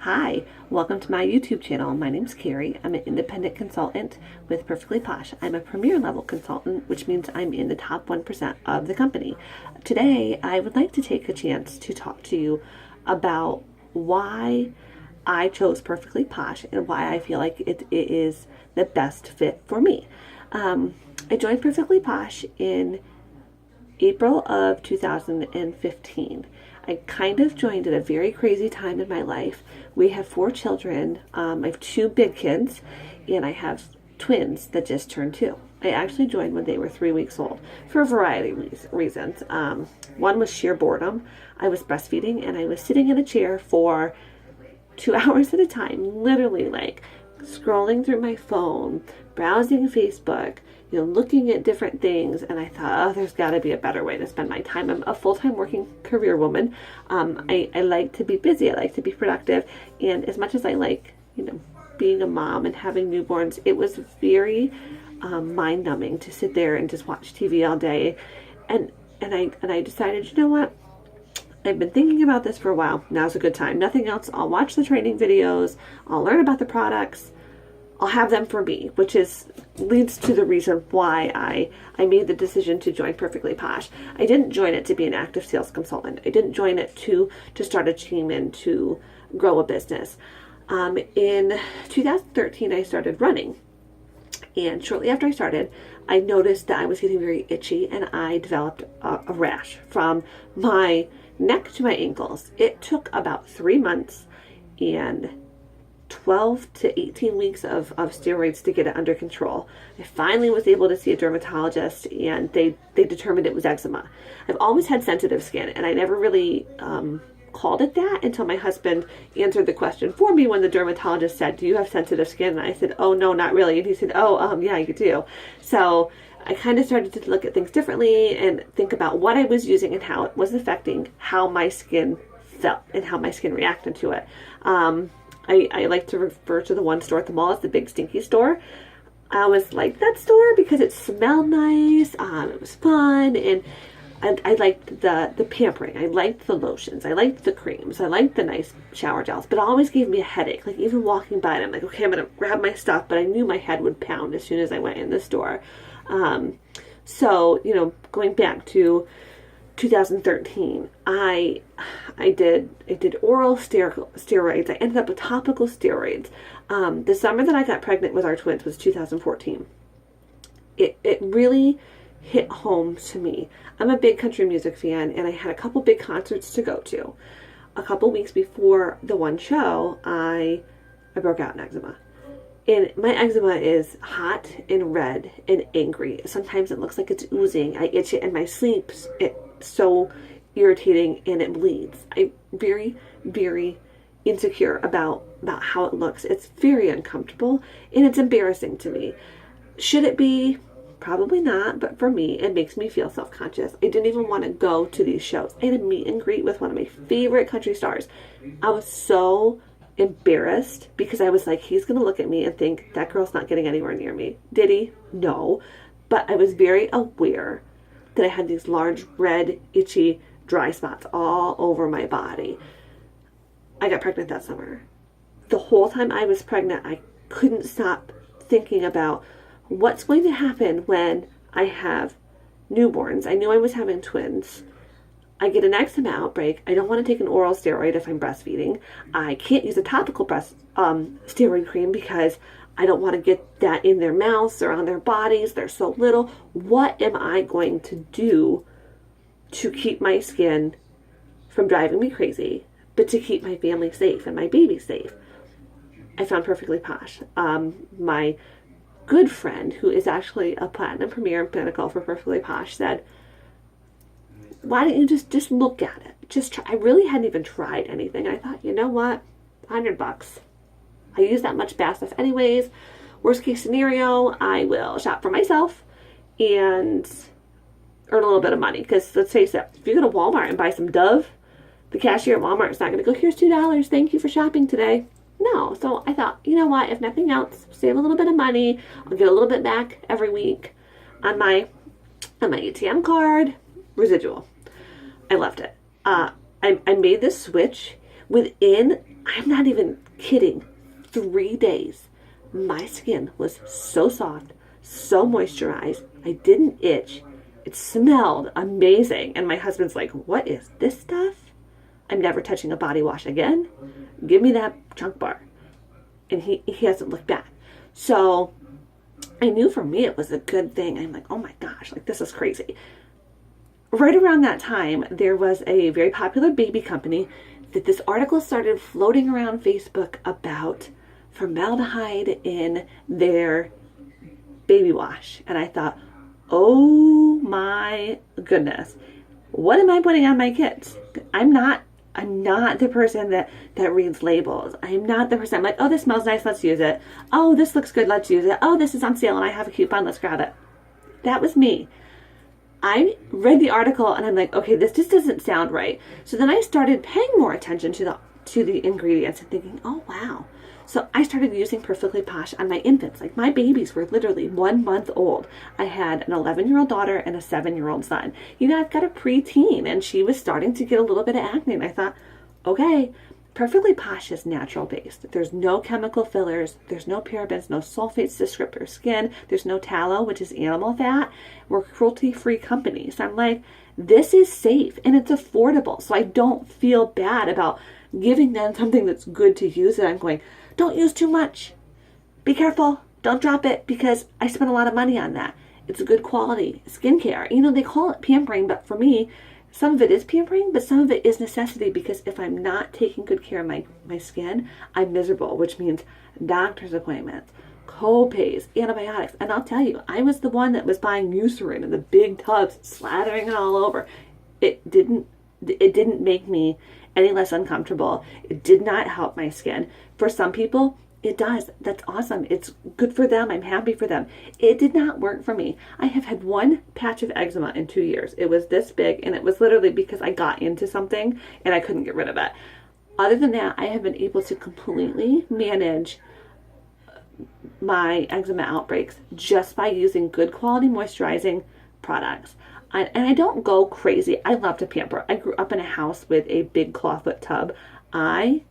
Hi, welcome to my YouTube channel. My name's Carrie. I'm an independent consultant with Perfectly Posh. I'm a premier level consultant, which means I'm in the top 1% of the company. Today, I would like to take a chance to talk to you about why I chose Perfectly Posh and why I feel like it is the best fit for me. I joined Perfectly Posh in April of 2015. I kind of joined at a very crazy time in my life. We have 4 children. I have 2 big kids, and I have twins that just turned 2. I actually joined when they were 3 weeks old for a variety of reasons. One was sheer boredom. I was breastfeeding, and I was sitting in a chair for 2 hours at a time, literally like scrolling through my phone, browsing Facebook, looking at different things, and I thought, oh, there's got to be a better way to spend my time. I'm a full-time working career woman. I like to be busy. I like to be productive, and as much as I like, being a mom and having newborns, it was very mind-numbing to sit there and just watch TV all day. And I decided, you know what? I've been thinking about this for a while. Now's a good time. Nothing else. I'll watch the training videos. I'll learn about the products. I'll have them for me, which leads to the reason why I made the decision to join Perfectly Posh. I didn't join it to be an active sales consultant. I didn't join it to start a team and to grow a business. In 2013, I started running. And shortly after I started, I noticed that I was getting very itchy, and I developed a rash from my neck to my ankles. It took about 3 months and 12 to 18 weeks of steroids to get it under control. I finally was able to see a dermatologist, and they determined it was eczema. I've always had sensitive skin, and I never really called it that until my husband answered the question for me when the dermatologist said, "Do you have sensitive skin?" And I said, "Oh, no, not really." And he said, "Oh, yeah, you do." So I kind of started to look at things differently and think about what I was using and how it was affecting how my skin felt and how my skin reacted to it. I like to refer to the one store at the mall as the big stinky store. I always liked that store because it smelled nice, it was fun, and I liked the pampering. I liked the lotions. I liked the creams. I liked the nice shower gels, but it always gave me a headache. Like even walking by it, I'm like, okay, I'm going to grab my stuff, but I knew my head would pound as soon as I went in the store. So, going back to 2013, I did oral steroids. I ended up with topical steroids. The summer that I got pregnant with our twins was 2014. It really hit home to me. I'm a big country music fan, and I had a couple big concerts to go to. A couple weeks before the one show, I broke out in eczema. And my eczema is hot and red and angry. Sometimes it looks like it's oozing. I itch it in my sleep. It's so irritating, and it bleeds. I'm very, very insecure about how it looks. It's very uncomfortable, and it's embarrassing to me. Should it be? Probably not, but for me, it makes me feel self-conscious. I didn't even want to go to these shows. I had a meet and greet with one of my favorite country stars. I was so embarrassed because I was like, he's going to look at me and think, that girl's not getting anywhere near me. Did he? No. But I was very aware that I had these large, red, itchy, dry spots all over my body. I got pregnant that summer. The whole time I was pregnant, I couldn't stop thinking about what's going to happen when I have newborns. I knew I was having twins. I get an eczema outbreak. I don't want to take an oral steroid if I'm breastfeeding. I can't use a topical steroid cream because I don't want to get that in their mouths or on their bodies. They're so little. What am I going to do to keep my skin from driving me crazy, but to keep my family safe and my baby safe? I found Perfectly Posh. My good friend, who is actually a platinum premier and pinnacle for Perfectly Posh, said, why don't you just look at it? Just try. I really hadn't even tried anything. I thought, you know what? $100. I use that much bath stuff anyways. Worst case scenario, I will shop for myself and earn a little bit of money. Because let's face it, if you go to Walmart and buy some Dove, the cashier at Walmart is not going to go, here's $2. Thank you for shopping today. No. So I thought, you know what? If nothing else, save a little bit of money. I'll get a little bit back every week on my ATM card. Residual. I loved it. I made this switch Within, I'm not even kidding, 3 days, my skin was so soft, so moisturized. I didn't itch. It smelled amazing. And my husband's like, what is this stuff? I'm never touching a body wash again. Give me that chunk bar. And he hasn't looked back. So I knew for me it was a good thing. I'm like, oh my gosh, like this is crazy. Right around that time, there was a very popular baby company that this article started floating around Facebook about formaldehyde in their baby wash. And I thought, oh my goodness, what am I putting on my kids? I'm not the person that reads labels. I'm not the person, I'm like, oh, this smells nice, let's use it. Oh, this looks good, let's use it. Oh, this is on sale and I have a coupon, let's grab it. That was me. I read the article and I'm like, okay, this just doesn't sound right. So then I started paying more attention to the ingredients and thinking, oh wow. So I started using Perfectly Posh on my infants. Like my babies were literally 1 month old. I had an 11-year-old daughter and a 7-year-old son. You know, I've got a preteen and she was starting to get a little bit of acne. And I thought, okay, Perfectly Posh is natural based. There's no chemical fillers. There's no parabens, no sulfates to strip your skin. There's no tallow, which is animal fat. We're a cruelty-free company. So I'm like, this is safe and it's affordable. So I don't feel bad about giving them something that's good to use. And I'm going, don't use too much. Be careful. Don't drop it because I spent a lot of money on that. It's a good quality skincare. You know, they call it pampering, but for me, some of it is pampering, but some of it is necessity because if I'm not taking good care of my skin, I'm miserable, which means doctor's appointments, co-pays, antibiotics. And I'll tell you, I was the one that was buying Eucerin in the big tubs, slathering it all over. It didn't make me any less uncomfortable. It did not help my skin. For some people, it does. That's awesome. It's good for them. I'm happy for them. It did not work for me. I have had one patch of eczema in 2 years. It was this big, and it was literally because I got into something and I couldn't get rid of it. Other than that, I have been able to completely manage my eczema outbreaks just by using good quality moisturizing products. And I don't go crazy. I love to pamper. I grew up in a house with a big clawfoot tub. I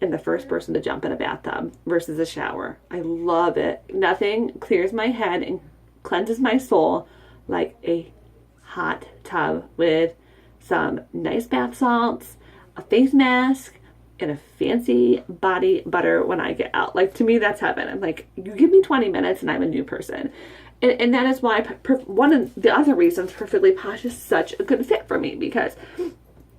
am the first person to jump in a bathtub versus a shower. I love it. Nothing clears my head and cleanses my soul like a hot tub with some nice bath salts, a face mask, and a fancy body butter when I get out. Like, to me, that's heaven. I'm like, you give me 20 minutes and I'm a new person. And that is why one of the other reasons Perfectly Posh is such a good fit for me because,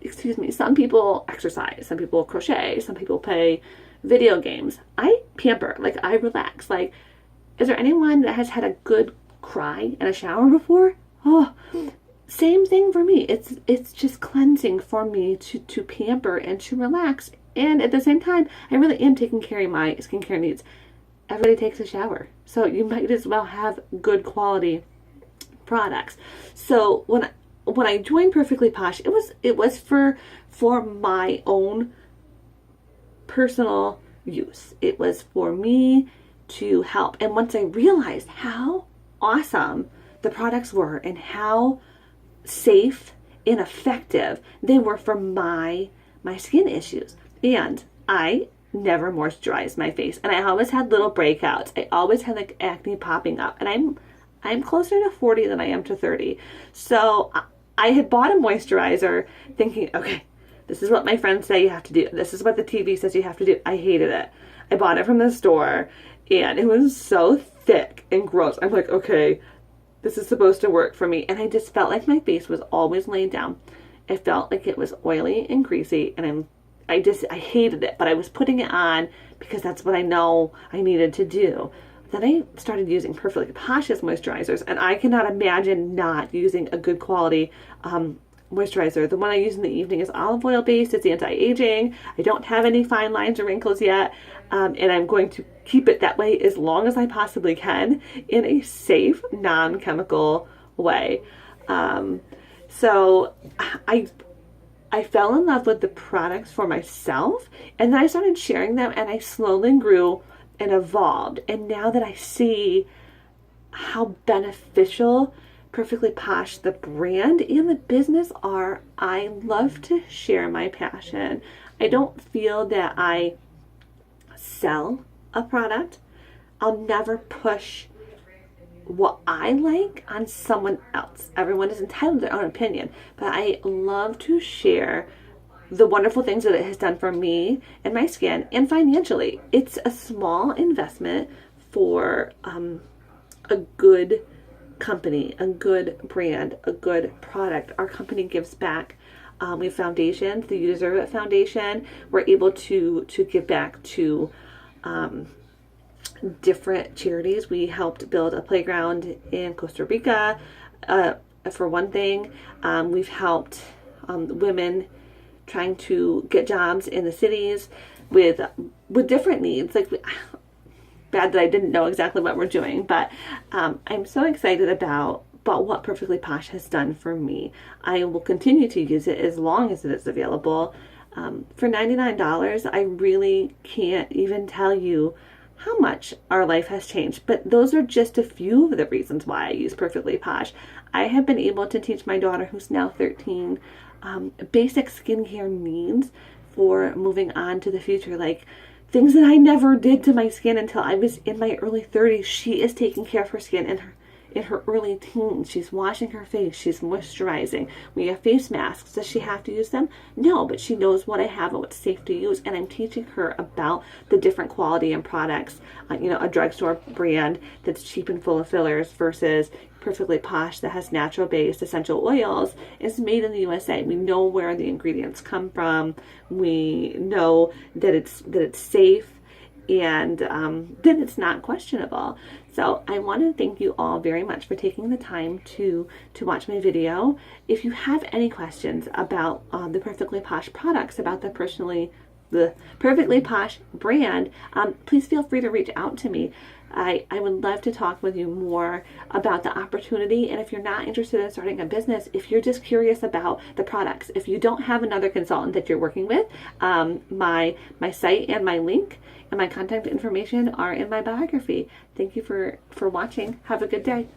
excuse me, some people exercise, some people crochet, some people play video games. I pamper, like I relax. Like, is there anyone that has had a good cry in a shower before? Oh, same thing for me. It's just cleansing for me to pamper and to relax. And at the same time, I really am taking care of my skincare needs. Everybody takes a shower, so you might as well have good quality products. So when I joined Perfectly Posh, it was for my own personal use. It was for me to help. And once I realized how awesome the products were and how safe and effective they were for my skin issues, and I never moisturized my face, and I always had little breakouts. I always had like acne popping up, and I'm closer to 40 than I am to 30. So I had bought a moisturizer thinking, okay, this is what my friends say you have to do. This is what the TV says you have to do. I hated it. I bought it from the store, and it was so thick and gross. I'm like, okay, this is supposed to work for me. And I just felt like my face was always laying down. It felt like it was oily and greasy, and I hated it, but I was putting it on because that's what I know I needed to do. Then I started using Perfectly Posh's moisturizers, and I cannot imagine not using a good quality moisturizer. The one I use in the evening is olive oil based. It's anti-aging. I don't have any fine lines or wrinkles yet, and I'm going to keep it that way as long as I possibly can in a safe, non-chemical way. So I fell in love with the products for myself, and then I started sharing them, and I slowly grew and evolved. And now that I see how beneficial Perfectly Posh, the brand and the business are, I love to share my passion. I don't feel that I sell a product. I'll never push what I like on someone else. Everyone is entitled to their own opinion, but I love to share the wonderful things that it has done for me and my skin and financially. It's a small investment for a good company, a good brand, a good product. Our company gives back. We have foundations, the You Deserve It Foundation. We're able to give back to different charities. We helped build a playground in Costa Rica, for one thing. We've helped women trying to get jobs in the cities with different needs. Like, bad that I didn't know exactly what we're doing, but I'm so excited about what Perfectly Posh has done for me. I will continue to use it as long as it is available. For $99, I really can't even tell you how much our life has changed, but those are just a few of the reasons why I use Perfectly Posh. I have been able to teach my daughter, who's now 13, basic skincare needs for moving on to the future, like things that I never did to my skin until I was in my early 30s. She is taking care of her skin in her early teens. She's washing her face. She's moisturizing. We have face masks. Does she have to use them? No, but she knows what I have and what's safe to use. And I'm teaching her about the different quality and products. A drugstore brand that's cheap and full of fillers versus Perfectly Posh that has natural-based essential oils is made in the USA. We know where the ingredients come from. We know that it's safe and that it's not questionable. So I want to thank you all very much for taking the time to watch my video. If you have any questions about the Perfectly Posh products, about the Perfectly Posh brand, please feel free to reach out to me. I would love to talk with you more about the opportunity. And if you're not interested in starting a business, if you're just curious about the products, if you don't have another consultant that you're working with, my site and my link and my contact information are in my biography. Thank you for watching. Have a good day.